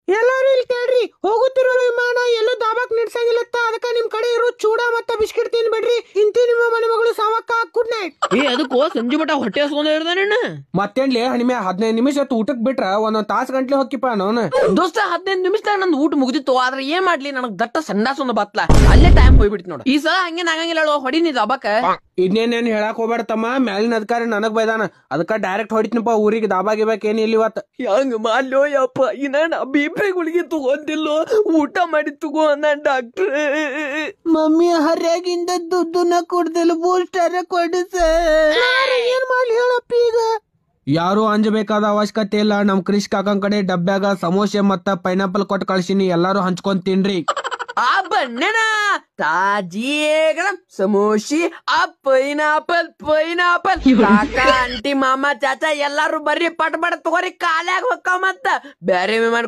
ಎಲ್ಲಾರು ಇಲ್ಲಿ ಕೇಳ್ರಿ, ಹೋಗುತ್ತಿರುವ ವಿಮಾನ ಎಲ್ಲೂ ದಾಬಾಕ್ ನಿಲ್ಸಂಗಿಲ್ಲತ್ತ. ಅದಕ್ಕ ನಿಮ್ ಕಡೆ ಇರೋ ಚೂಡ ಮತ್ತ ಬಿಸ್ಕಿಟ್ ತಿನ್ಬಿಡ್ರಿ. ಇಂತಿ ನಿಮ್ಮ ಮನೆ ಮಗಳು ಸಾವಕ್ಕ. Good night. ಅದಕ್ಕೋ ಸಂಜೆ ಮಟ ಹೊಟ್ಟೆ ಹಸ್ಕೊಂಡ ಇರ್ದಾನ. ಮತ್ತೇನ್ಲಿ ಹಣಿಮೆ 15 ನಿಮಿಷ ಊಟಕ್ ಬಿಟ್ರ ಒಂದೊಂದ್ ತಾಸ್ ಗಂಟ್ಲೆ ಹೊಕ್ಕಿಪ್ಪ ನೋನ. ದೋಸ್ತ 15 ನಿಮಿಷದಾಗ ನಂದು ಊಟ ಮುಗಿದಿತ್ತು. ಆದ್ರೆ ಏನ್ ಮಾಡ್ಲಿ, ನನಗ್ ದಟ್ಟ ಸಂಡಾಸ್ ಒಂದು ಬತ್ಲ, ಅಲ್ಲೇ ಟೈಮ್ ಹೋಗ್ಬಿಡ್ತಿ ನೋಡು. ಈ ಸಲ ಹಂಗೇನ್ ಆಗಂಗಿಲ್ಲ, ಹೊಡಿ ನೀ ದಾಬಾಕ. ಇನ್ನೇನೇನ್ ಹೇಳಾಕ್ ಹೋಗ್ಬೇಡ ತಮ್ಮ, ಮ್ಯಾಲಿನ ಅಧಿಕಾರಿ ನನಗ್ ಬೈದಾನ. ಅದಕ್ಕ ಡೈರೆಕ್ಟ್ ಹೊಡಿತ್ನಪ್ಪ ಊರಿಗೆ. ದಾಬಾ ಗಿಬಾಕ್ ಏನ್ ಇಲ್ಲಿ ಇವತ್ತು. ಹೆಂಗ್ ಮಾಡ್ಲೋ ಯಪ್ಪ, ಇನ್ನ BP ಗುಳಿಗೆ ತಗೊಂಡಿಲ್ಲೋ, ಊಟ ಮಾಡಿ ತಗೋ ಅಂದ ಡಾಕ್ಟ್ರ್. ಮಮ್ಮಿ ಹರ್ಯಾಗಿಂದ ದುಡ್ಡನ್ನ ಕೊಡ್ದಿಲ್ಲ, ಬೂಸ್ಟರ್ ಕೊಡಿಸ. ಏನ್ ಮಾಡ್ಲಿ ಹೇಳಪ್ಪ ಈಗ. ಯಾರು ಅಂಜಬೇಕಾದ ಅವಶ್ಯಕತೆ ಇಲ್ಲ. ನಮ್ ಕ್ರಿಶ್ ಕಾಕನ್ ಕಡೆ ಡಬ್ಬ್ಯಾಗ ಸಮೋಸೆ ಮತ್ತ ಪೈನಾಪಲ್ ಕೊಟ್ಟು ಕಳ್ಸಿನಿ, ಎಲ್ಲಾರು ಹಂಚ್ಕೊಂಡ್ ತಿನ್ರಿ. ಆ ಬಣ್ಣನ ತಾಜಿ ಗರಂ ಸಮೋಸಿ, ಆ ಪೈನಾಪಲ್ ಕಾಕ ಆಂಟಿ ಮಾಮ ಚಾಚಾ ಎಲ್ಲಾರು ಬರ್ರಿ, ಪಟ್ ತಗೋರಿ, ಕಾಲ್ಯಾಗ ಹೊಕ್ಕ ಮತ್ತ ಬ್ಯಾರೆ ವಿಮಾನ